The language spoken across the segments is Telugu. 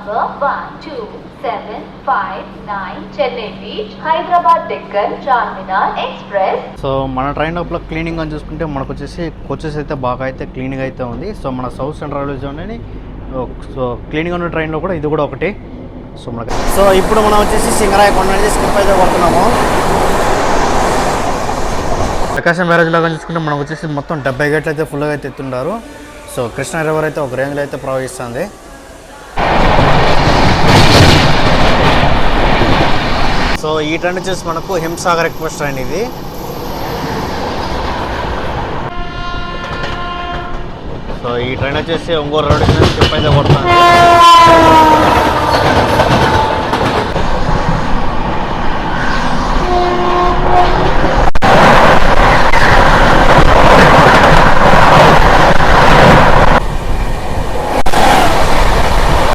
number 12759 Chennai Beach, Hyderabad Deccan Charminar Express. So మన ట్రైన్ లోపల క్లీనింగ్ అని చూసుకుంటే మనకు వచ్చేసి కోచెస్ అయితే బాగా అయితే క్లీనింగ్ అయితే ఉంది. సో మన సౌత్ సెంట్రల్ రైల్వే జోన్ అని సో క్లీనింగ్ ఉన్న ట్రైన్లో కూడా ఇది కూడా ఒకటి. సో ఇప్పుడు మనం వచ్చేసి సింగరాయకొండ నుంచి స్కిప్ అయితే కొడుతున్నాము. ప్రకాశం బ్యారేజ్ లాగా చూసుకుంటే మనకు వచ్చేసి మొత్తం 70 గేట్లు అయితే ఫుల్గా అయితే ఎత్తుంటారు. సో కృష్ణా రివర్ అయితే ఒక రేంజ్లో అయితే ప్రవహిస్తుంది. సో ఈ ట్రైన్ వచ్చేసి మనకు హింసాగర్ ఎక్స్ప్రెస్ ట్రైన్ ఇది. సో ఈ ట్రైన్ వచ్చేసి ఒంగోలు రోడ్ స్కిప్ అయితే కొడుతుంది.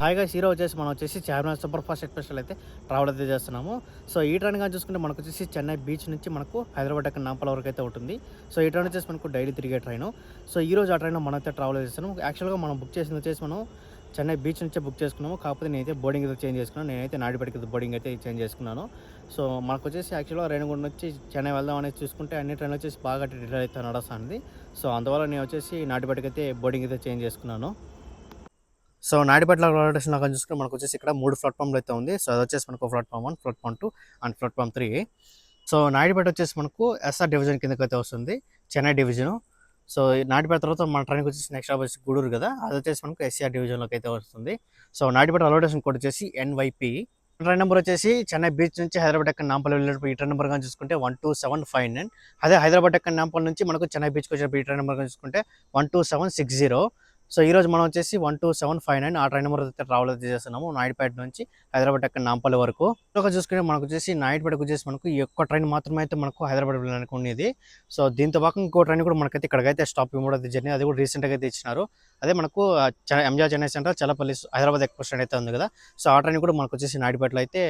హాయిగా హీరో వచ్చేసి మనం వచ్చేసి చార్మినార్ సూపర్ ఫాస్ట్ ఎక్స్ప్రెస్ అయితే ట్రావెల్ అయితే చేస్తున్నాము. సో ఈ ట్రైన్ కానీ చూసుకుంటే మనకు వచ్చేసి చెన్నై బీచ్ నుంచి మనకు హైదరాబాద్ అక్కడ నాంపల వరకు అయితే ఉంటుంది. సో ఈ ట్రైన్ వచ్చేసి మనకు డైలీ తిరిగే ట్రైన్. సో ఈ రోజు ఆ ట్రైన్లో మనం అయితే ట్రావెల్ చేస్తున్నాము. యాక్చువల్గా మనం బుక్ చేసింది వచ్చేసి మనం చెన్నై బీచ్ నుంచే బుక్ చేసుకున్నాము. కాకపోతే నేనైతే బోర్డింగ్ అయితే చేంజ్ చేసుకున్నాను. నేనైతే నాడిపేటకి బోర్డింగ్ అయితే చేంజ్ చేసుకున్నాను. సో మనకు వచ్చేసి యాక్చువల్గా రేణిగుండ నుంచి చెన్నై వెళ్దాం అనేది చూసుకుంటే అన్ని ట్రైన్లు వచ్చేసి బాగా డిలే అయితే నడుస్తుంది. సో అందువల్ల నేను వచ్చేసి నాడిపేటకి అయితే బోర్డింగ్ అయితే చేంజ్ చేసుకున్నాను. సో నాయుడుపేట రైల్వే స్టేషన్ లాగా చూసుకుంటే మనకు వచ్చేసి ఇక్కడ 3 ప్లాట్ఫామ్లు అయితే ఉంది. సో అది వచ్చేసి మనకు platform 1, platform 2 and platform 3. So Naidupeta వచ్చేసి మనకు ఎస్ఆర్ డివిజన్ కిందకి అయితే వస్తుంది, చెన్నై డివిజను. సో నాయుడుపేట తర్వాత మన ట్రైన్కి వచ్చేసి నెక్స్ట్ వచ్చేసి గూడూరు కదా, అది వచ్చేసి మనకు ఎస్ఆర్ డివిజన్లోకి అయితే వస్తుంది. So Naidupeta railway station code వచ్చేసి NYP. ట్రైన్ నెంబర్ వచ్చేసి చెన్నై బీచ్ నుంచి హైదరాబాద్ ఎక్కడ నాంపల్ వెళ్ళేటప్పుడు ఈ ట్రైన్ నెంబర్ కానీ చూసుకుంటే 12759. అదే హైదరాబాద్ ఎక్కడ నాంపల్ నుంచి మనకు చెన్నై బీచ్కి వచ్చేటప్పుడు ఈ ట్రైన్ నెంబర్ కానీ చూసుకుంటే 12760. సో ఈరోజు మనం వచ్చేసి 12759 ఆ ట్రైన్ నెంబర్ అయితే ట్రావెల్ అయితే చేస్తున్నాము నాయుడుపేట నుంచి హైదరాబాద్ ఎక్కడ నాంపల్లి వరకు. ఒక చూసుకుంటే మనకు వచ్చేసి నాయుడుపేటకు వచ్చేసి మనకు ఈ ఒక్క ట్రైన్ మాత్రమే అయితే మనకు హైదరాబాద్ వెళ్ళడానికి ఉండేది. సో దీంతో పాటు ఇంకో ట్రైన్ కూడా మనకైతే ఇక్కడికైతే స్టాప్ ఇవ్వడం జర్నీ, అది కూడా రీసెంట్గా అయితే ఇచ్చినారు. అదే మనకు enjoy Chennai centre Challapalli Hyderabad express train అయితే ఉంది కదా, సో ఆ ట్రైన్ కూడా మనకు వచ్చేసి నాయుడుపేటలో అయితే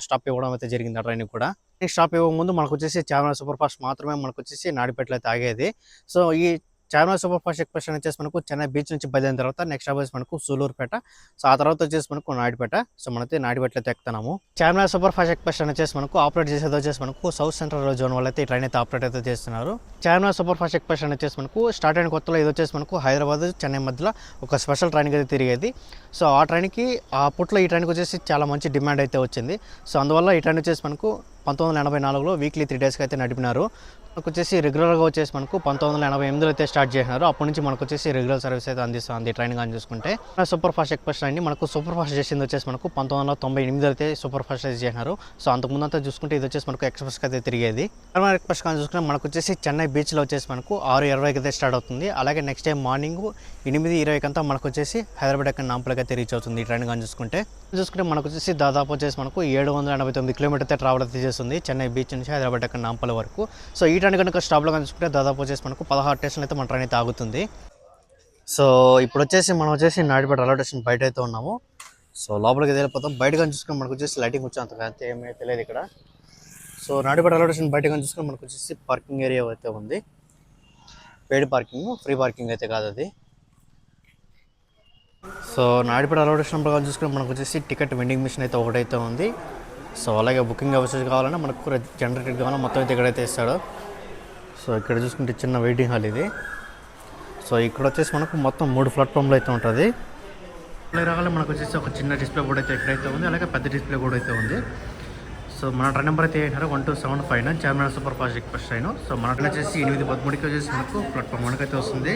స్టాప్ ఇవ్వడం అయితే జరిగింది. ఆ ట్రైన్ కూడా స్టాప్ ఇవ్వక ముందు మనకు వచ్చేసి చార్మినార్ సూపర్ ఫాస్ట్ మాత్రమే మనకు వచ్చేసి నాయుడుపేటలో అయితే ఆగేది. సో ఈ చార్మినార్ సూపర్ ఫాస్ట్ ఎక్స్ప్రెస్ వచ్చేసి మనకు చెన్నై బీచ్ నుంచి బయలుదేరిన తర్వాత నెక్స్ట్ వచ్చేసి మనకు సూలూరుపేట, సో ఆ తర్వాత వచ్చేసి మనకు నాయుడుపేట. సో మనైతే నాయుడుపేటలో అయితే ఎక్కుతున్నాము. చార్మినార్ సూపర్ ఫాస్ట్ ఎక్స్ప్రెస్ వచ్చేసి మనకు ఆపరేట్ చేసేది వచ్చేసి మనకు సౌత్ సెంట్రల్ జోన్ వాళ్ళు అయితే ఈ ట్రైన్ అయితే ఆపరేట్ అయితే చేస్తున్నారు. చార్మినార్ సూపర్ ఫాస్ట్ ఎక్స్ప్రెస్ వచ్చేసి మనకు స్టార్ట్ అయిన కొత్తలో ఇది వచ్చేసి మనకు హైదరాబాద్ చెన్నై మధ్యలో ఒక స్పెషల్ ట్రైన్కి అయితే తిరిగేది. సో ఆ ట్రైన్కి అప్పట్లో ఈ ట్రైన్కి వచ్చేసి చాలా మంచి డిమాండ్ అయితే వచ్చింది. సో అందువల్ల ఈ ట్రైన్ వచ్చేసి మనకు 1984లో వీక్లీ 3 డేస్కి అయితే నడిపినారు. మనకు వచ్చేసి రెగ్యులర్గా వచ్చేసి మనకు 1988లో అయితే స్టార్ట్ చేసినారు. అప్పటి నుంచి మనకు వచ్చేసి రెగ్యులర్ సర్వీస్ అయితే అందిస్తుంది ట్రైన్ కానీ చూసుకుంటే. సూపర్ ఫాస్ట్ ఎక్స్ప్రెస్ ట్రైన్ మనకు సూపర్ ఫాస్ట్ చేసింది వచ్చేసి మనకు 1998 అయితే సూపర్ ఫాస్ట్ అయితే చేసినారు. సో అంతకుముందు అంతా చూసుకుంటే ఇది వచ్చేసి మనకు ఎక్స్ప్రెస్కి అయితే తిరిగేది. చార్మినార్ ఎక్స్ప్రెస్ కానీ చూసుకుంటే మనకు వచ్చేసి చెన్నై బీచ్లో వచ్చేసి మనకు 6:20కి అయితే స్టార్ట్ అవుతుంది. అలాగే నెక్స్ట్ డే మార్నింగ్ 8:20కి అంతా మనకు వచ్చేసి హైదరాబాద్ ఎక్కడ నాంపల్కి అయితే రీచ్ అవుతుంది ఈ ట్రైన్ కానీ చూసుకుంటే మనకు వచ్చేసి దాదాపు వచ్చేసి మనకు 789 కిలోమీటర్ అయితే ట్రావెల్ అయితే చేస్తుంది చెన్నై బీచ్ నుంచి హైదరాబాద్ ఎక్కడ నాంపల్లి వరకు. సో ఈ ట్రైన్ కనుక స్టాప్లో చూసుకుంటే దాదాపు వచ్చేసి మనకు 16 స్టేషన్లు అయితే మన ట్రైన్ అయితే ఆగుతుంది. సో ఇప్పుడు వచ్చేసి మనం వచ్చేసి నాయుడుపేట రైల్వే స్టేషన్ బయట అయితే ఉన్నాము. సో లోపలికి వెళ్ళిపోతాం. బయట కానీ చూసుకుంటే మనకు వచ్చేసి లైటింగ్ వచ్చి అంతగా ఏమీ తెలియదు ఇక్కడ. సో నాయుడుపేట రైల్వే స్టేషన్ బయట కానీ చూసుకుంటే మనకు వచ్చేసి పార్కింగ్ ఏరియా అయితే ఉంది. పెయిడ్ పార్కింగ్, ఫ్రీ పార్కింగ్ అయితే కాదు అది. సో నాయుడుపేట రైల్వే స్టేషన్ కానీ చూసుకుంటే మనకు వచ్చేసి టికెట్ వెండింగ్ మిషన్ అయితే ఒకటైతే ఉంది. సో అలాగే బుకింగ్ అవసరం కావాలన్నా మనకు జనరేటెడ్ కావాలన్నా మొత్తం అయితే ఇక్కడైతే ఇస్తాడు. సో ఇక్కడ చూసుకుంటే చిన్న వెయిటింగ్ హాల్ ఇది. సో ఇక్కడ వచ్చేసి మనకు మొత్తం 3 ప్లాట్ఫామ్లు అయితే ఉంటుంది. రాగానే మనకు వచ్చేసి ఒక చిన్న డిస్ప్లే బోర్డ్ అయితే ఎక్కడైతే ఉంది, అలాగే పెద్ద డిస్ప్లే బోర్డ్ అయితే ఉంది. సో మన ట్రైన్ నెంబర్ అయితే 12759 Charminar super fast express train. So మన ట్రైన్ వచ్చేసి 8:13కి వచ్చేసి మనకు ప్లాట్ఫామ్ 1 అయితే వస్తుంది.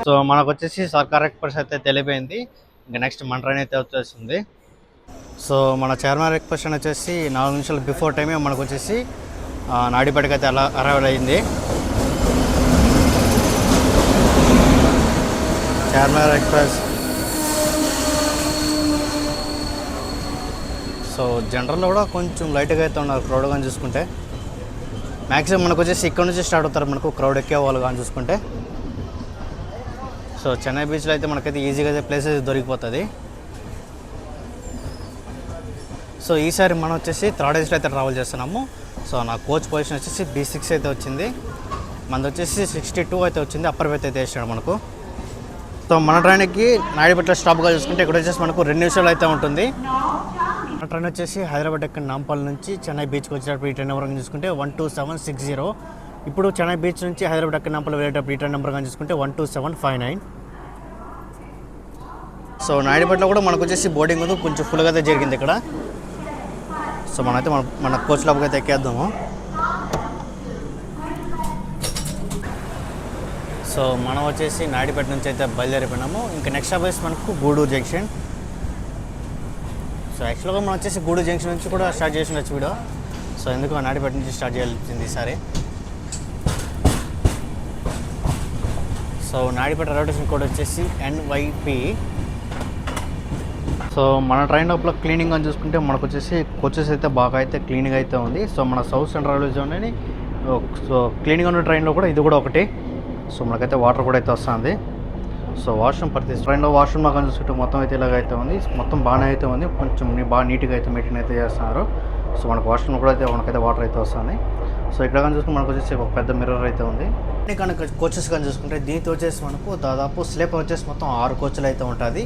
సో మనకు వచ్చేసి సర్కార్ ఎక్స్ప్రెస్ అయితే తెలిపోయింది. ఇంకా నెక్స్ట్ మన ట్రైన్ అయితే వచ్చేస్తుంది. సో మన చార్మినార్ ఎక్స్ప్రెస్ వచ్చేసి 4 నిమిషాలు బిఫోర్ టైమే మనకు వచ్చేసి నాయుడుపేటకి అయితే అలా అరైవల్ అయింది. చార్మినార్ ఎక్స్ప్రెస్. సో జనరల్లో కూడా కొంచెం లైట్గా అయితే ఉన్నారు క్రౌడ్ కానీ చూసుకుంటే. మ్యాక్సిమం మనకు వచ్చేసి ఇక్కడ నుంచి స్టార్ట్ అవుతారు మనకు క్రౌడ్ ఎక్కే వాళ్ళు కానీ చూసుకుంటే. సో చెన్నై బీచ్లో అయితే మనకైతే ఈజీగా అయితే ప్లేసెస్ దొరికిపోతుంది. సో ఈసారి మనం వచ్చేసి 3rd ఏసీలో అయితే ట్రావెల్ చేస్తున్నాము. సో నా కోచ్ పొజిషన్ వచ్చేసి B6 అయితే వచ్చింది. మనది వచ్చేసి 62 అయితే వచ్చింది. అప్పర్ బెర్త్ అయితే వేసాడు మనకు. సో మన ట్రైన్కి నాయుడుపేట స్టాప్గా చూసుకుంటే ఇక్కడ వచ్చేసి మనకు 2 నిమిషాలు అయితే ఉంటుంది. మన ట్రైన్ వచ్చేసి హైదరాబాద్ ఎక్కడ నాంపల్ నుంచి చెన్నై బీచ్కి వచ్చేటప్పుడు ఈ ట్రైన్ నెంబర్ చూసుకుంటే 12760. ఇప్పుడు చెన్నై బీచ్ నుంచి హైదరాబాద్ ఎక్కడ నాంపల్ వెళ్ళేటప్పుడు ఈ ట్రైన్ నెంబర్ చూసుకుంటే 12759. సో నాయుడుపేటలో కూడా మనకు వచ్చేసి బోర్డింగ్ ఉంది, కొంచెం ఫుల్గా అయితే జరిగింది ఇక్కడ. సో మనమైతే మన కోచ్ లోపలికి అయితే ఎక్కేద్దాము. సో మనం వచ్చేసి నాయుడుపేట నుంచి అయితే బయలుదేరిపోయినాము. ఇంకా నెక్స్ట్ స్టాప్ వచ్చేసి మనకు గూడూరు జంక్షన్. సో యాక్చువల్గా మనం వచ్చేసి గూడూరు జంక్షన్ నుంచి కూడా స్టార్ట్ చేసి ఉండొచ్చు వీడియో. సో ఎందుకు నాయుడుపేట నుంచి స్టార్ట్ చేయాల్సింది ఈసారి. So Naidupeta railway station code వచ్చేసి NYP. సో మన ట్రైన్ లోపల క్లీనింగ్ అని చూసుకుంటే మనకు వచ్చేసి కోచెస్ అయితే బాగా అయితే క్లీనింగ్ అయితే ఉంది. సో మన సౌత్ సెంట్రల్ రైల్వే జోన్ అని సో క్లీనింగ్ ఉన్న ట్రైన్లో కూడా ఇది కూడా ఒకటి. సో మనకైతే వాటర్ కూడా అయితే వస్తుంది. సో వాష్రూమ్ ప్రతి ట్రైన్లో వాష్రూమ్ లాగా చూసుకుంటే మొత్తం అయితే ఇలాగ అయితే ఉంది. మొత్తం బాగానే అయితే ఉంది, కొంచెం బాగా నీట్గా అయితే మెయింటైన్ అయితే చేస్తున్నారు. సో మనకు వాష్రూమ్ కూడా అయితే మనకైతే వాటర్ అయితే వస్తుంది. సో ఇక్కడ కానీ చూసుకుంటే మనకు వచ్చేసి ఒక పెద్ద మిర్రర్ అయితే ఉంది. కానీ కోచెస్ కానీ చూసుకుంటే దీంతో వచ్చేసి మనకు దాదాపు స్లీపర్ వచ్చేసి మొత్తం 6 కోచ్లు అయితే ఉంటుంది.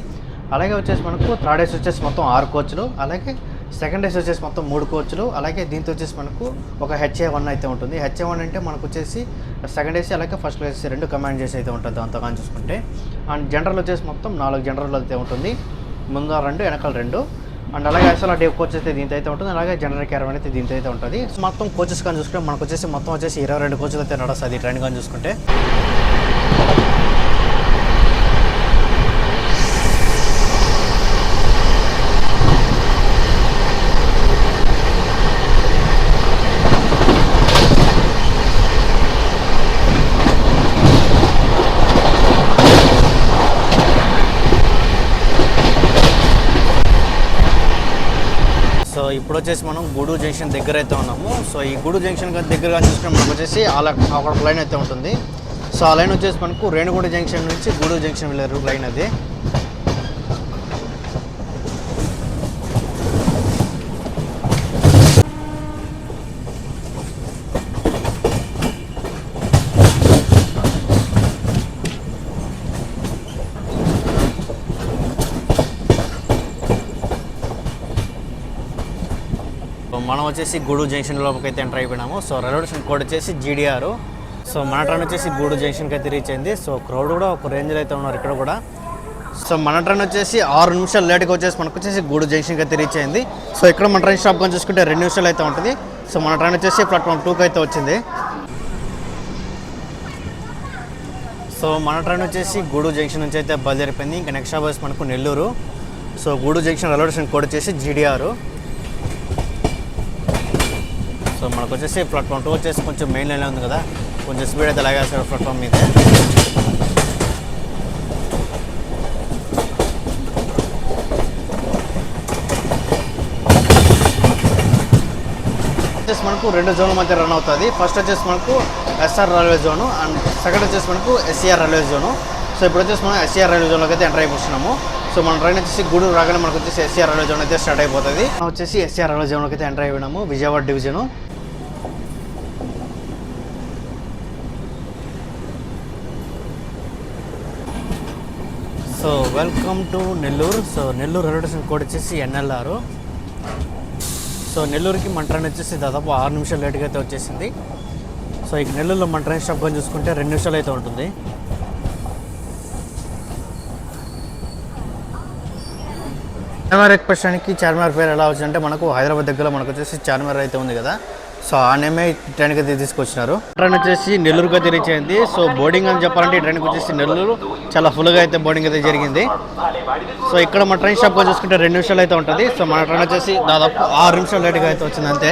అలాగే వచ్చేసి మనకు థర్డ్ ఏసీ వచ్చేసి మొత్తం 6 కోచ్లు, అలాగే సెకండ్ ఏసీ వచ్చేసి మొత్తం 3 కోచ్లు, అలాగే దీంతో వచ్చేసి మనకు ఒక HA1 అయితే ఉంటుంది. HA1 అంటే మనకు వచ్చేసి సెకండ్ ఏసీ అలాగే ఫస్ట్ ఏసీ 2 కమాండ్ చేసి అయితే ఉంటుంది అంతా కానీ చూసుకుంటే. అండ్ జనరల్ వచ్చేసి మొత్తం 4 జనరల్ అయితే ఉంటుంది, ముందు 2 వెనకాల 2. అండ్ అలాగే SLR కోచ్ అయితే దీంతో అయితే ఉంటుంది, అలాగే జనరల్ క్యారవన్ అయితే దీంతో అయితే ఉంటుంది. మొత్తం కోచెస్ కానీ చూసుకుంటే మనకు వచ్చేసి మొత్తం వచ్చేసి 22 కోచ్లు అయితే నడుస్తుంది ఈ ట్రైన్ కానీ చూసుకుంటే. సో ఇప్పుడు వచ్చేసి మనం గూడూరు జంక్షన్ దగ్గర అయితే ఉన్నాము. సో ఈ గూడూరు జంక్షన్ దగ్గరగా చూసుకుంటే మనకు వచ్చేసి ఒక లైన్ అయితే ఉంటుంది. సో ఆ లైన్ వచ్చేసి మనకు రేణుగుంట జంక్షన్ నుంచి గూడూరు జంక్షన్ వెళ్ళారు లైన్ అది. మనం వచ్చేసి గూడూరు జంక్షన్ లోపలికి అయితే ఎంటర్ అయిపోయినాము. సో రైల్వే స్టేషన్ కోడ్ వచ్చేసి GDR. సో మన ట్రైన్ వచ్చేసి గూడూరు జంక్షన్కి అయితే రీచ్ అయింది. సో క్రౌడ్ కూడా ఒక రేంజ్లో అయితే ఉన్నారు ఇక్కడ కూడా. సో మన ట్రైన్ వచ్చేసి 6 నిమిషాలు లేట్గా వచ్చేసి మనకు వచ్చేసి గూడూరు జంక్షన్కి అయితే రీచ్ అయింది. సో ఇక్కడ మన ట్రైన్ స్టాప్ కానీ చూసుకుంటే 2 నిమిషాలు అయితే ఉంటుంది. సో మన ట్రైన్ వచ్చేసి ప్లాట్ఫామ్ 2కి అయితే వచ్చింది. సో మన ట్రైన్ వచ్చేసి గూడూరు జంక్షన్ నుంచి అయితే బయలుదేరిపోయింది. ఇంకా నెక్స్ట్ స్టాప్ వచ్చేసి మనకు Nellore. So Gudur junction railway station code వచ్చేసి GDR. సో మనకు వచ్చేసి ప్లాట్ఫామ్ 2 వచ్చేసి కొంచెం మెయిన్ లైన్లో ఉంది కదా, కొంచెం స్పీడ్ అయితే లాగేస్తారు ప్లాట్ఫామ్ మీద. వచ్చేసి మనకు 2 జోన్ల మధ్య రన్ అవుతుంది. ఫస్ట్ వచ్చేసి మనకు SR railway zone and second వచ్చేసి మనకు SCR రైల్వే జోను. సో ఇప్పుడు వచ్చేసి మనం SCR రైల్వే జోన్లోకి అయితే ఎంటర్ అయిపోతున్నాము. సో మన ట్రైన్ వచ్చేసి గూడూరు రాగానే మనకు వచ్చేసి SCR రైల్వే జోన్ అయితే స్టార్ట్ అయిపోతుంది. మనం వచ్చేసి SCR రైల్వే జోన్లోకి అయితే ఎంటర్ అయిపోయినాము, Vijayawada division. So welcome to Nellore. So Nellore railway station code వచ్చేసి NLR. సో నెల్లూరుకి మన ట్రైన్ వచ్చేసి దాదాపు 6 నిమిషాలు లేట్గా అయితే వచ్చేసింది. సో ఇక నెల్లూరులో మన ట్రైన్ స్టాప్ కొని చూసుకుంటే 2 నిమిషాలు అయితే ఉంటుంది. చార్మినార్ ఎక్స్ప్రెషన్కి చార్మినార్ పేరు ఎలా వచ్చిందంటే మనకు హైదరాబాద్ దగ్గర మనకు వచ్చేసి చార్మినార్ అయితే ఉంది కదా, సో ఆ నేమే ట్రైన్కి అయితే తీసుకొచ్చినారు. ట్రైన్ వచ్చేసి నెల్లూరుకి అయితే రీచ్ అయింది. సో బోర్డింగ్ అని చెప్పాలంటే ఈ ట్రైన్కి వచ్చేసి నెల్లూరు చాలా ఫుల్గా అయితే బోర్డింగ్ అయితే జరిగింది. సో ఇక్కడ మన ట్రైన్ స్టాప్గా చూసుకుంటే 2 నిమిషాలు అయితే ఉంటుంది. సో మన ట్రైన్ వచ్చేసి దాదాపు 6 నిమిషాలు లేట్గా అయితే వచ్చింది అంతే.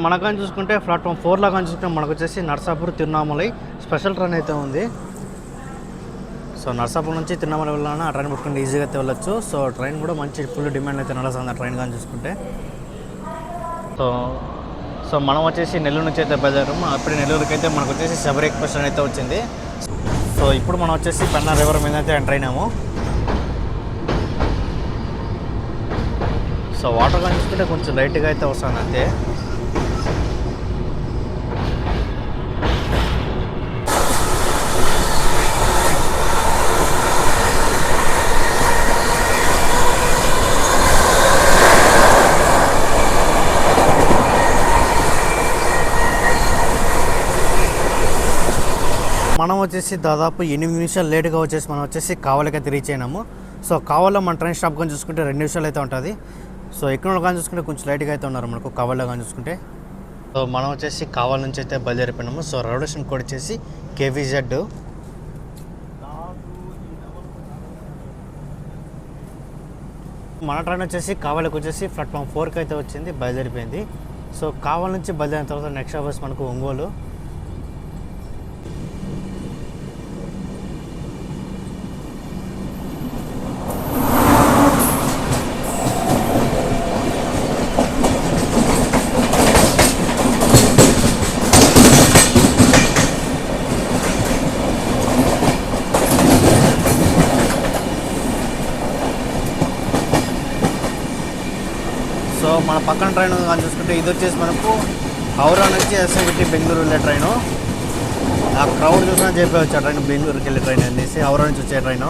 మనకని చూసుకుంటే ప్లాట్ఫామ్ 4 లాగా చూసుకుంటే మనకు వచ్చేసి నర్సాపూర్ తిరునామలై స్పెషల్ ట్రైన్ అయితే ఉంది. సో నర్సాపూర్ నుంచి తిరునామలై వెళ్ళాలని ఆ ట్రైన్ పట్టుకుంటే ఈజీగా అయితే వెళ్ళొచ్చు. సో ట్రైన్ కూడా మంచి ఫుల్ డిమాండ్ అయితే నడుస్తుంది ఆ ట్రైన్ కానీ చూసుకుంటే. సో మనం వచ్చేసి నెల్లూరు నుంచి అయితే బయలుదేరాము. అప్పుడు నెల్లూరుకి అయితే మనకు వచ్చేసి శబరి ఎక్స్ప్రెస్ అయితే వచ్చింది. సో ఇప్పుడు మనం వచ్చేసి పెన్నా రివర్ మీద అయితే ఎంటర్ అయినాము. సో వాటర్ కానీ చూసుకుంటే కొంచెం లైట్గా అయితే వస్తుంది అంతే. మనం వచ్చేసి దాదాపు 8 నిమిషాలు లేట్గా వచ్చేసి మనం వచ్చేసి కావలికి అయితే రీచ్ అయినాము. సో కావాలో మన ట్రైన్ స్టాప్ కానీ చూసుకుంటే 2 నిమిషాలు అయితే ఉంటుంది. సో ఎక్కడ కానీ చూసుకుంటే కొంచెం లేట్గా అయితే ఉన్నారు మనకు కావాలో కానీ చూసుకుంటే. సో మనం వచ్చేసి కావాలి నుంచి అయితే బయలుదేరిపోయినాము. సో రైల్వే స్టేషన్ కోడ్ వచ్చేసి KVZ. మన ట్రైన్ వచ్చేసి కావాలికి వచ్చేసి ప్లాట్ఫామ్ 4కి అయితే వచ్చింది, బయలుదేరిపోయింది. సో కావాలి నుంచి బయలుదేరిన తర్వాత నెక్స్ట్ బస్ మనకు ఒంగోలు. సో మన పక్కన ట్రైన్ కానీ చూసుకుంటే ఇది వచ్చేసి మనకు హౌరా నుంచి SMT బెంగళూరు వెళ్ళే ట్రైను. ఆ క్రౌడ్ చూసినా చెప్పవచ్చు ఆ ట్రైన్ బెంగళూరుకి వెళ్ళే ట్రైన్ అనేసి, హౌరా నుంచి వచ్చే ట్రైను.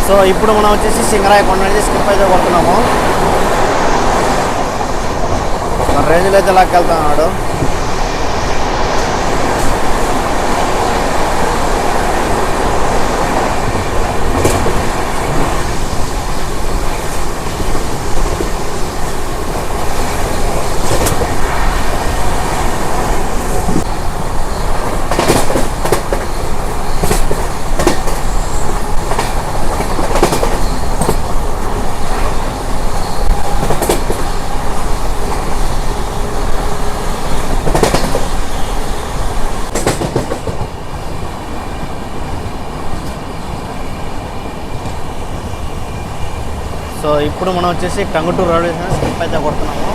సో ఇప్పుడు మనం వచ్చేసి సింగరాయ కొండ నుంచి స్కిప్ అయితే కొడుతున్నాము. మన రేంజ్లో అయితే లాక్కెళ్తున్నాడు. సో ఇప్పుడు మనం వచ్చేసి టంగుటూరు రైల్వే స్టేషన్ స్కిప్ అయితే కొడుతున్నాము.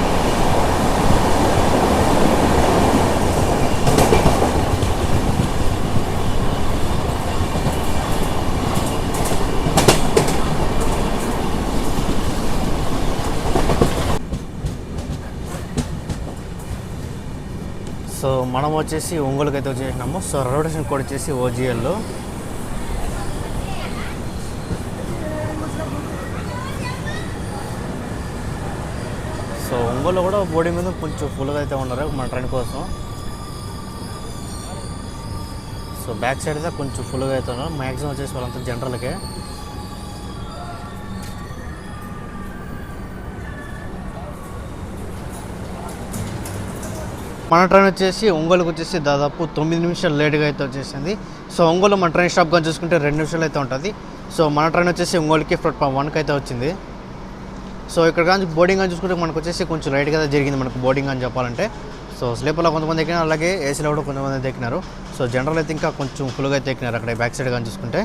సో మనం వచ్చేసి ఒంగోలుకి అయితే వచ్చేసినాము. సో రైల్వే స్టేషన్ కోడ్ వచ్చేసి OGL. సో ఒంగోలు కూడా బోర్డింగ్ మీద కొంచెం ఫుల్గా అయితే ఉన్నారు మన ట్రైన్ కోసం. సో బ్యాక్ సైడ్ అయితే కొంచెం ఫుల్గా అయితే ఉన్నారు. మ్యాక్సిమం వచ్చేసి వాళ్ళంతా జనరల్కే. మన ట్రైన్ వచ్చేసి ఒంగోలుకి వచ్చేసి దాదాపు 9 నిమిషాలు లేట్గా అయితే వచ్చేసింది. సో ఒంగోలు మన ట్రైన్ స్టాప్ కానీ చూసుకుంటే 2 నిమిషాలు అయితే ఉంటుంది. సో మన ట్రైన్ వచ్చేసి ఒంగోలుకి ప్లాట్ఫామ్ 1కి అయితే వచ్చింది. సో ఇక్కడ కానీ బోర్డింగ్ అని చూసుకుంటే మనకు వచ్చేసి కొంచెం లైట్గా జరిగింది మనకు బోర్డింగ్ అని చెప్పాలంటే. సో స్లీపర్లో కొంతమంది ఎక్కినారు, అలాగే ఏసీలో కూడా కొంతమంది ఎక్కినారు. సో జనరల్ అయితే ఇంకా కొంచెం ఫుల్గా అయితే ఎక్కినారు అక్కడ బ్యాక్ సైడ్ కానీ చూసుకుంటే.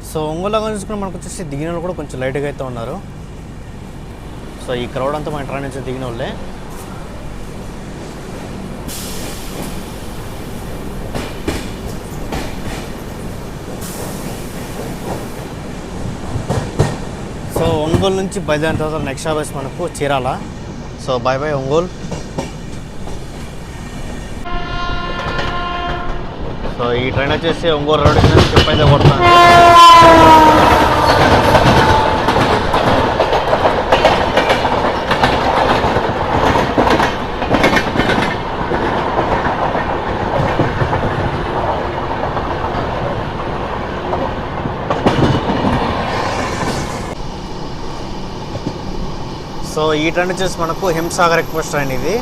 సో ఒంగోలులో కానీ చూసుకుంటే మనకు వచ్చేసి దిగిన వాళ్ళు కూడా కొంచెం లైట్గా అయితే ఉన్నారు. సో ఈ క్రౌడ్ అంతా మన ట్రైన్ నుంచి దిగిన వాళ్ళే. సో ఒంగోలు నుంచి బయలుదేరిన తర్వాత నెక్స్ట్ బస్ మనకు Chirala. So bye bye Ongole. So ఈ ట్రైన్ వచ్చేసి ఒంగోలు రోడ్ స్కిప్ అయితే కొడుతుంది. సో ఈ ట్రైన్ వచ్చేసి మనకు హింసాగర్ ఎక్స్ప్రెస్ ట్రైన్ ఇది.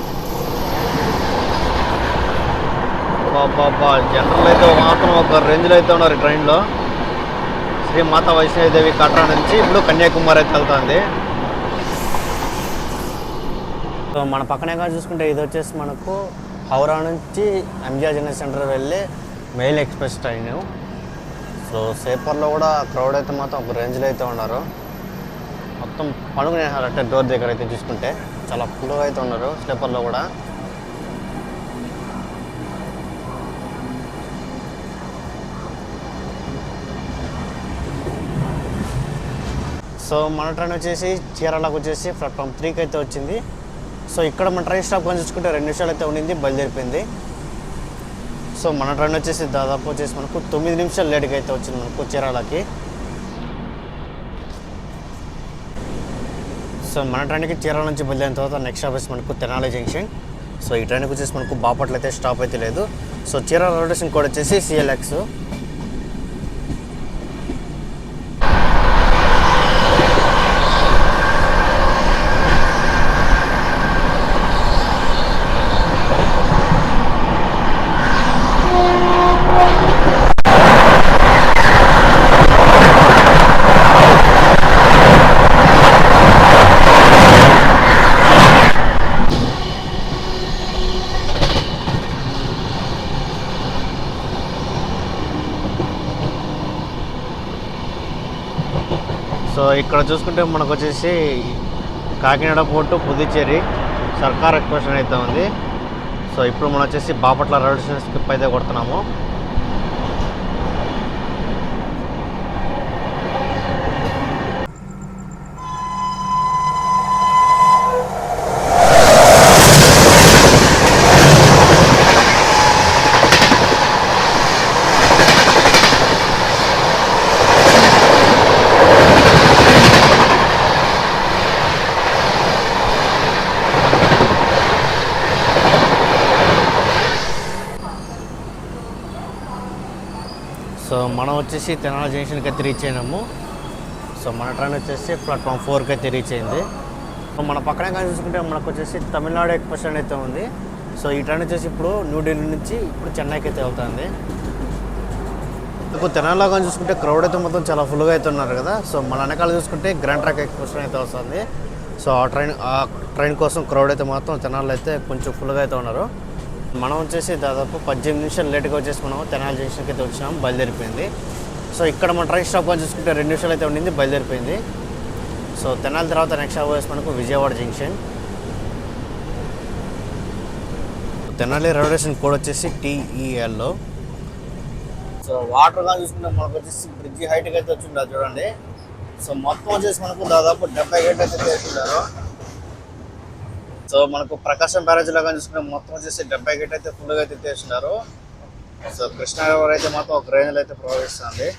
బాబా జనరల్ అయితే మాత్రం ఒక రేంజ్లో అయితే ఉన్నారు ఈ ట్రైన్లో. శ్రీ మాతా వైష్ణవిదేవి కట్రా నుంచి ఇప్పుడు కన్యాకుమారి అయితే వెళ్తుంది. సో మన పక్కనే కానీ చూసుకుంటే ఇది వచ్చేసి మనకు హౌరా నుంచి ఎంజిఆర్ జనరల్ సెంటర్ వెళ్ళే మెయిల్ ఎక్స్ప్రెస్ ట్రైన్. సో సేపర్లో కూడా క్రౌడ్ అయితే మాత్రం ఒక రేంజ్లో అయితే ఉన్నారు. మొత్తం పడుకునేసారు అంటే డోర్ దగ్గర అయితే చూసుకుంటే చాలా ఫుల్గా అయితే ఉన్నారు స్లీపర్లో కూడా. సో మన ట్రైన్ వచ్చేసి చీరాలకు వచ్చేసి ప్లాట్ఫామ్ 3కి అయితే వచ్చింది. సో ఇక్కడ మన ట్రైన్ స్టాప్ కానీ చూసుకుంటే 2 నిమిషాలు అయితే ఉండింది, బయలుదేరిపోయింది. సో మన ట్రైన్ వచ్చేసి దాదాపు వచ్చేసి మనకు 9 నిమిషాలు లేట్గా అయితే వచ్చింది మనకు చీరాలకి. సో మన ట్రైన్కి చీరాల నుంచి బయలుదేరిన తర్వాత నెక్స్ట్ స్టాప్ వచ్చేసి మనకు తెనాలి జంక్షన్. సో ఈ ట్రైన్కి వచ్చేసి మనకు బాపట్ల అయితే స్టాప్ అయితే లేదు. So Chirala railway station code వచ్చేసి CLX. సో ఇక్కడ చూసుకుంటే మనకు వచ్చేసి కాకినాడ పోర్టు పుదుచ్చేరి సర్కార్ ఎక్స్ప్రెషన్ అయితే ఉంది. సో ఇప్పుడు మనం వచ్చేసి బాపట్ల రైల్వే స్టేషన్ స్కిప్ అయితే కొడుతున్నాము. సో మనం వచ్చేసి తెనాలి జంక్షన్కి అయితే రీచ్ అయినాము. సో మన ట్రైన్ వచ్చేసి ప్లాట్ఫామ్ 4కి అయితే రీచ్ అయింది. సో మన పక్కనే కానీ చూసుకుంటే మనకు వచ్చేసి తమిళనాడు ఎక్స్ప్రెస్ అయితే ఉంది. సో ఈ ట్రైన్ వచ్చేసి ఇప్పుడు న్యూఢిల్లీ నుంచి ఇప్పుడు చెన్నైకి అయితే వెళ్తుంది. ఇప్పుడు తెనాలిలో కానీ చూసుకుంటే క్రౌడ్ అయితే మొత్తం చాలా ఫుల్గా అయితే ఉన్నారు కదా. సో మన వెనకాల చూసుకుంటే గ్రాండ్ ట్రాక్ ఎక్స్ప్రెస్ అయితే వస్తుంది. సో ఆ ట్రైన్ కోసం క్రౌడ్ అయితే మొత్తం తెనాలిలో అయితే కొంచెం ఫుల్గా అయితే ఉన్నారు. మనం వచ్చేసి దాదాపు 18 నిమిషాలు లేట్గా వచ్చేసి మనం తెనాలి జంక్షన్కి అయితే వచ్చినాం, బయలుదేరిపోయింది. సో ఇక్కడ మన ట్రైన్ స్టాప్ అని చూసుకుంటే 2 నిమిషాలు అయితే ఉండింది, బయలుదేరిపోయింది. సో తెనాలి తర్వాత నెక్స్ట్ స్టాప్ వచ్చేసి మనకు Vijayawada junction. Tenali railway station code వచ్చేసి TEL. సో వాటర్ కానీ చూసుకుంటే మనకు వచ్చేసి బ్రిడ్జి హైట్కి అయితే వచ్చింది చూడండి. సో మొత్తం వచ్చేసి మనకు దాదాపు 70 గేట్లు అయితే వేసుకుంటారు. సో మనకు ప్రకాశం బ్యారేజ్లో కానీ చూసుకుంటే మొత్తం వచ్చేసి 70 గేట్ అయితే ఫుల్గా అయితే తీస్తున్నారు. సో కృష్ణా రివర్ అయితే మొత్తం ఒక రేంజ్లో అయితే ప్రవహిస్తుంది.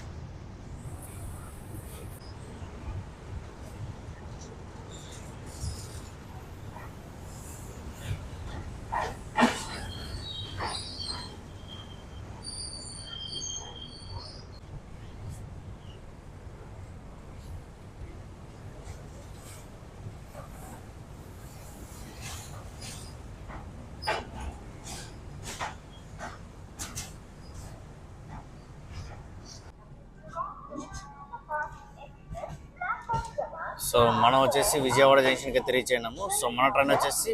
సో మనం వచ్చేసి విజయవాడ జంక్షన్కి అయితే రీచ్ అయినాము. సో మన ట్రైన్ వచ్చేసి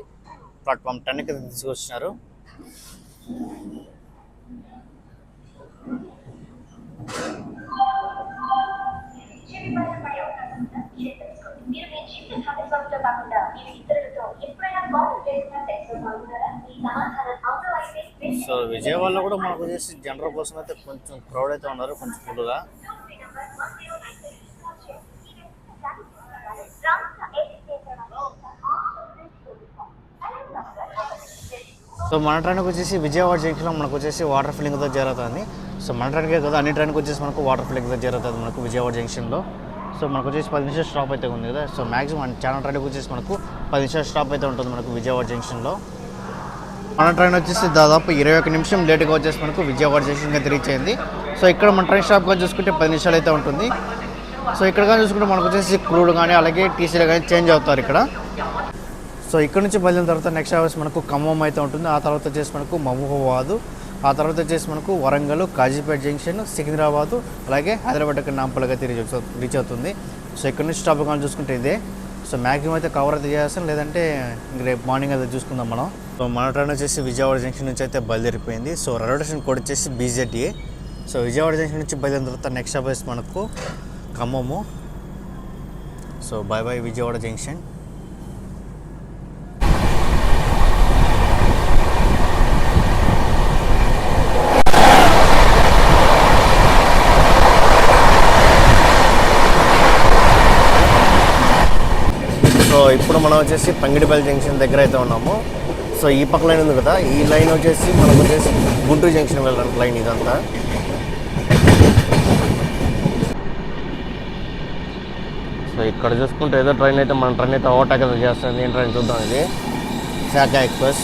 ప్లాట్ఫామ్ 10కి తీసుకొచ్చినారు. సో విజయవాడలో కూడా మనకు వచ్చేసి జనరల్ కోసం అయితే కొంచెం క్రౌడ్ అయితే ఉన్నారు, కొంచెం ఫుల్గా. సో మన ట్రైన్కి వచ్చేసి విజయవాడ జంక్షన్లో మనకు వచ్చేసి వాటర్ ఫిల్లింగ్తో జరుగుతుంది. సో మన ట్రైన్కే కదా, అన్ని ట్రైన్కి వచ్చేసి మనకు వాటర్ ఫిల్లింగ్తో జరుగుతుంది మనకు విజయవాడ జంక్షన్లో. సో మనకు వచ్చేసి 10 నిమిషాలు స్టాప్ అయితే ఉంది కదా. సో మ్యాక్సిమం చాలా ట్రైన్కి వచ్చేసి మనకు 10 నిమిషాలు స్టాప్ అయితే ఉంటుంది మనకు విజయవాడ జంక్షన్లో. మన ట్రైన్ వచ్చేసి దాదాపు 21 నిమిషం లేట్గా వచ్చేసి మనకు విజయవాడ జంక్షన్కి అయితే రీచ్ అయింది. సో ఇక్కడ మన ట్రైన్ స్టాప్ కానీ చూసుకుంటే 10 నిమిషాలు అయితే ఉంటుంది. సో ఇక్కడ కానీ చూసుకుంటే మనకు వచ్చేసి క్రూడ్ కానీ అలాగే టీసీలు కానీ చేంజ్ అవుతారు ఇక్కడ. సో ఇక్కడ నుంచి బయలుదేరిన తర్వాత నెక్స్ట్ అవర్స్ మనకు ఖమ్మం అయితే ఉంటుంది. ఆ తర్వాత వచ్చేసి మనకు మహబూబాబాదు, ఆ తర్వాత వచ్చేసి మనకు వరంగల్, కాజీపేట జంక్షన్, సికింద్రాబాదు, అలాగే హైదరాబాద్ నాంపల్లికి అయితే రీచ్ అవుతుంది. సో ఇక్కడ నుంచి స్టాప్ కానీ చూసుకుంటే ఇదే. సో మ్యాక్సిమం అయితే కవర్ అయితే చేస్తాం, లేదంటే ఇంక రేపు మార్నింగ్ అయితే చూసుకుందాం మనం. సో మన ట్రైన్ వచ్చేసి విజయవాడ జంక్షన్ నుంచి అయితే బయలుదేరిపోయింది. సో రైల్వే స్టేషన్ కోడ్ వచ్చేసి BZA. సో విజయవాడ జంక్షన్ నుంచి బయలుదేరిన తర్వాత నెక్స్ట్ స్టాప్ వచ్చేసి మనకు Khammam. So bye bye Vijayawada junction. So ఇప్పుడు మనం వచ్చేసి పంగిడిపల్లి జంక్షన్ దగ్గర అయితే ఉన్నాము. సో ఈ పక్క లైన్ ఉంది కదా, ఈ లైన్ వచ్చేసి మనకు వచ్చేసి గుంటూరు జంక్షన్ వెళ్ళడానికి లైన్ ఇదంతా. సో ఇక్కడ చూసుకుంటే ఏదో ట్రైన్ అయితే మన ట్రైన్ అయితే ఓవర్టేక్ అయితే చేస్తుంది. ఏం ట్రైన్ చూద్దాం. ఇది విశాఖ ఎక్స్ప్రెస్.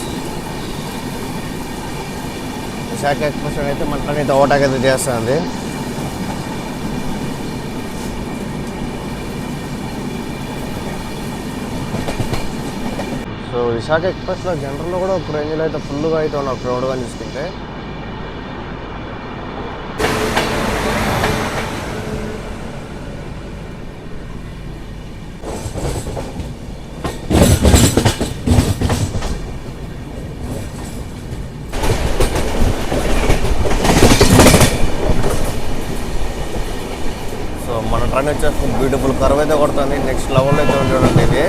విశాఖ ఎక్స్ప్రెస్ అయితే మన ట్రైన్ అయితే ఓవర్టేక్ అయితే చేస్తుంది. సో విశాఖ ఎక్స్ప్రెస్లో జనరల్లో కూడా ఒక రేంజ్లో అయితే ఫుల్గా అయితే ఉన్నాం క్రౌడ్గా చూసుకుంటే. సో మన ట్రైన్ వచ్చేసి బ్యూటిఫుల్ కర్వ్ అయితే కొడుతుంది. నెక్స్ట్ లెవెల్ అయితే చూడండి. ఇది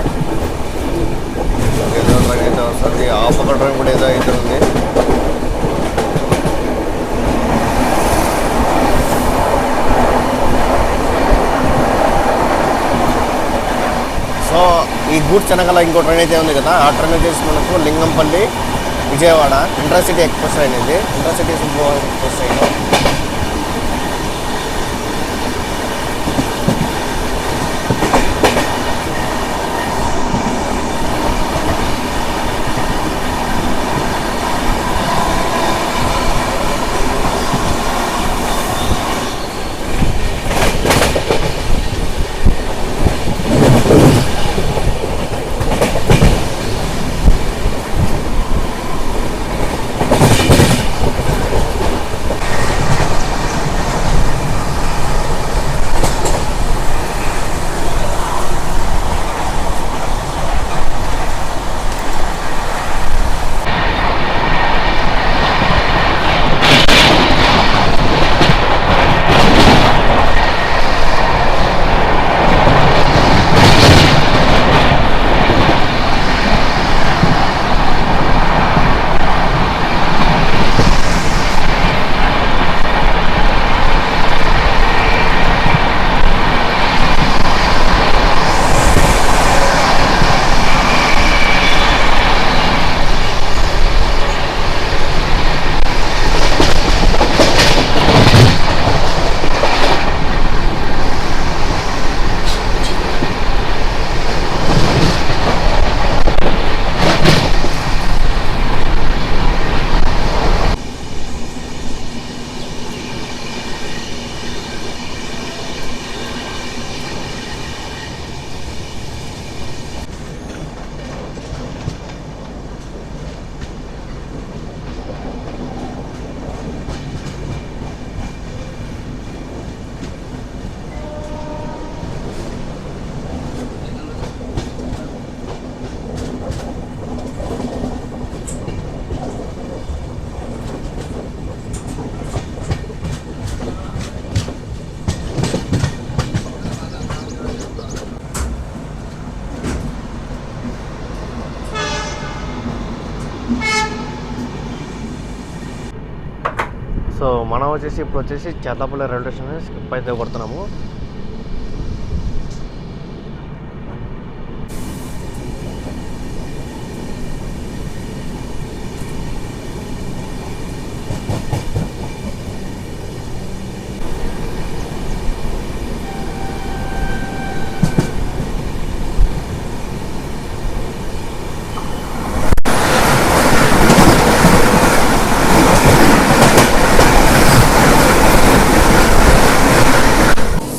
ఏదో ట్రైన్ అయితే వస్తుంది. ఆ పక్క ట్రైన్ కూడా ఏదో అయితే ఉంది. సో ఈ గూడ్స్ వెనకాల ఇంకో ట్రైన్ అయితే ఉంది కదా, ఆ ట్రైన్ వచ్చేసి మనకు Lingampalli Vijayawada intercity express train. ఇది ఇంటర్సిటీ ఎక్స్ప్రెస్ ట్రైన్. సో మనం వచ్చేసి ఇప్పుడు వచ్చేసి చెర్లపల్లి రైల్వే స్టేషన్ స్కిప్ అయితే కొడుతున్నాము.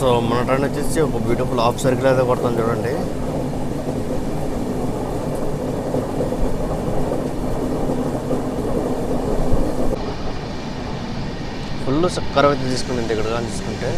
సో మన ట్రైన్ వచ్చేసి ఒక బ్యూటిఫుల్ హాఫ్ సర్కిల్ అయితే కొడతాం చూడండి. ఫుల్ కర్వ్ అయితే తీసుకుంది ఇక్కడ కానీ తీసుకుంటే.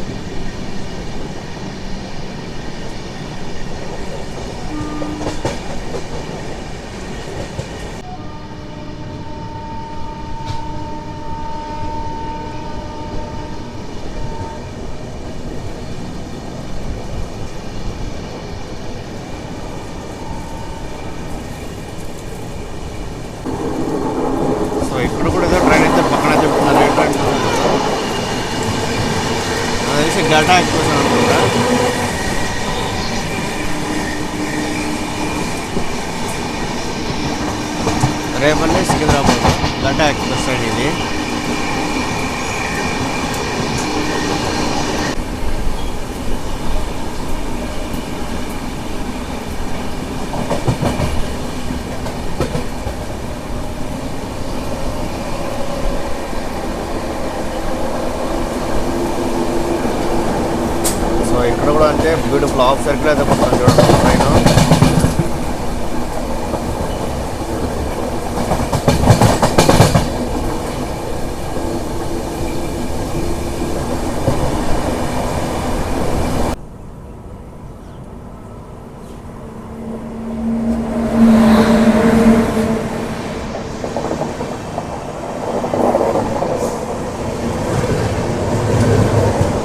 ఇక్కడ కూడా ఏదో ట్రైన్ అయితే పక్కన చెప్తున్నారు. ఏ ట్రైన్ తెలిసి గల్టా ఎక్స్ప్రెస్ అనుకుంటా. రేపల్లి సికింద్రాబాద్ గల్టా ఎక్స్ప్రెస్ ట్రైన్ ఇది. కూడా అంటే బ్యూటిఫుల్ హాఫ్ సర్కిల్ అయితే కొడుతుంది చూడండి ట్రైన్.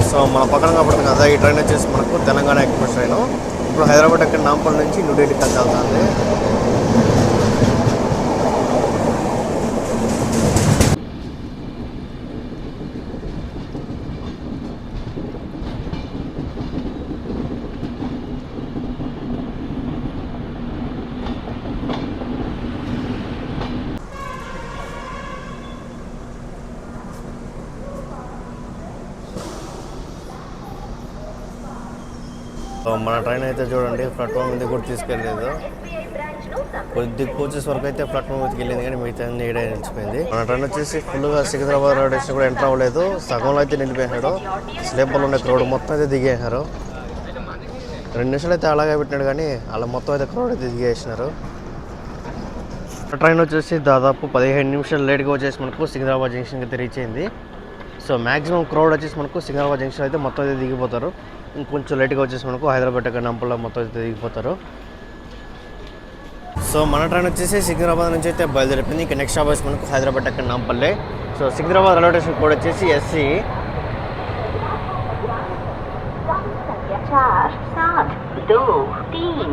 సో మన పక్కన కాబట్టి కదా ఈ ట్రైన్ వచ్చేసి మనకు తెలంగాణ ఎక్స్ప్రెస్ ట్రైన్. ఇప్పుడు హైదరాబాద్ ఎక్కడ నాంపల్లి నుంచి న్యూఢిల్లీకి వెళ్తుంది. మన ట్రైన్ అయితే చూడండి ప్లాట్ఫామ్ మీద కూడా తీసుకెళ్ళలేదు. కొద్ది కోచెస్ వరకు అయితే ప్లాట్ఫామ్ మీదకి వెళ్ళింది కానీ మిగతా ఏడా నిలిచిపోయింది. మన ట్రైన్ వచ్చేసి ఫుల్గా సికింద్రాబాద్ రైల్వే స్టేషన్ కూడా ఎంటర్ అవ్వలేదు. సగంలో అయితే నిలిపేశాడు. స్లీపర్లో ఉండే క్రౌడ్ మొత్తం అయితే దిగేశారు. 2 నిమిషాలు అయితే అలాగే పెట్టినాడు కానీ అలా మొత్తం అయితే క్రౌడ్ అయితే దిగేసినారు. ట్రైన్ వచ్చేసి దాదాపు 15 నిమిషాలు లేట్గా వచ్చేసి మనకు సికింద్రాబాద్ జంక్షన్కి అయితే రీచ్ అయింది. సో మ్యాక్సిమం క్రౌడ్ వచ్చేసి మనకు సికింద్రాబాద్ జంక్షన్ అయితే మొత్తం అయితే దిగిపోతారు. ఇంకొంచెం లేట్గా వచ్చేసి మనకు హైదరాబాద్ ఎక్కడ నంపల్లో మొత్తం అయితే దిగిపోతారు. సో మన ట్రైన్ వచ్చేసి సికింద్రాబాద్ నుంచి అయితే బయలుదేరిపోయింది. ఇంకా నెక్స్ట్ స్టాప్ వచ్చి మనకు హైదరాబాద్ ఎక్కడ Nampally. So Secunderabad railway station code వచ్చేసి SC. 4, 7, 2, 3.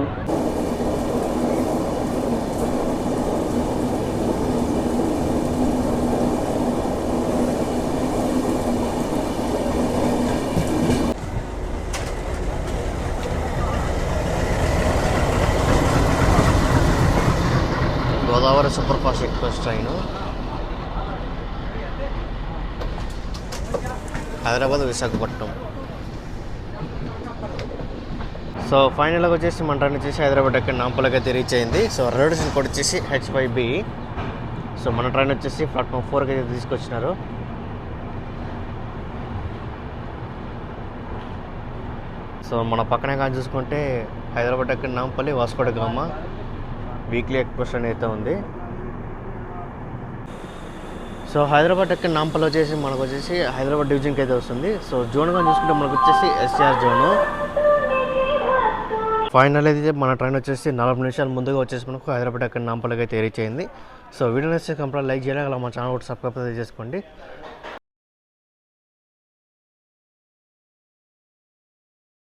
Godavari super fast express train Hyderabad Visakhapatnam. So ఫైనల్గా వచ్చేసి మన ట్రైన్ వచ్చేసి హైదరాబాద్ ఎక్కడ నాంపల్లికి అయితే రీచ్ అయింది. సో రైల్వే స్టేషన్ కోడ్ వచ్చేసి H5B. సో మన ట్రైన్ వచ్చేసి ప్లాట్ఫామ్ 4కి అయితే తీసుకొచ్చినారు. సో మన పక్కనే కానీ చూసుకుంటే హైదరాబాద్ ఎక్కడ నాంపల్లి వాస్కో డ గామా వీక్లీ ఎక్స్ప్రెస్ ట్రైన్ అయితే ఉంది. సో హైదరాబాద్ ఎక్కడ నాంపల్లి వచ్చేసి మనకు వచ్చేసి హైదరాబాద్ డివిజన్కి అయితే వస్తుంది. సో జోన్గా చూసుకుంటే మనకు వచ్చేసి SCR జోను. ఫైనల్ అయితే మన ట్రైన్ వచ్చేసి 40 నిమిషాల ముందుగా వచ్చేసి మనకు హైదరాబాద్ ఎక్కడ నాంపల్లికి అయితే రీచ్ అయింది. సో వీడియో నచ్చితే కంపల్సరీ లైక్ చేయాలి. అలా మా ఛానల్ కూడా సబ్స్క్రైబ్ చేసుకోండి.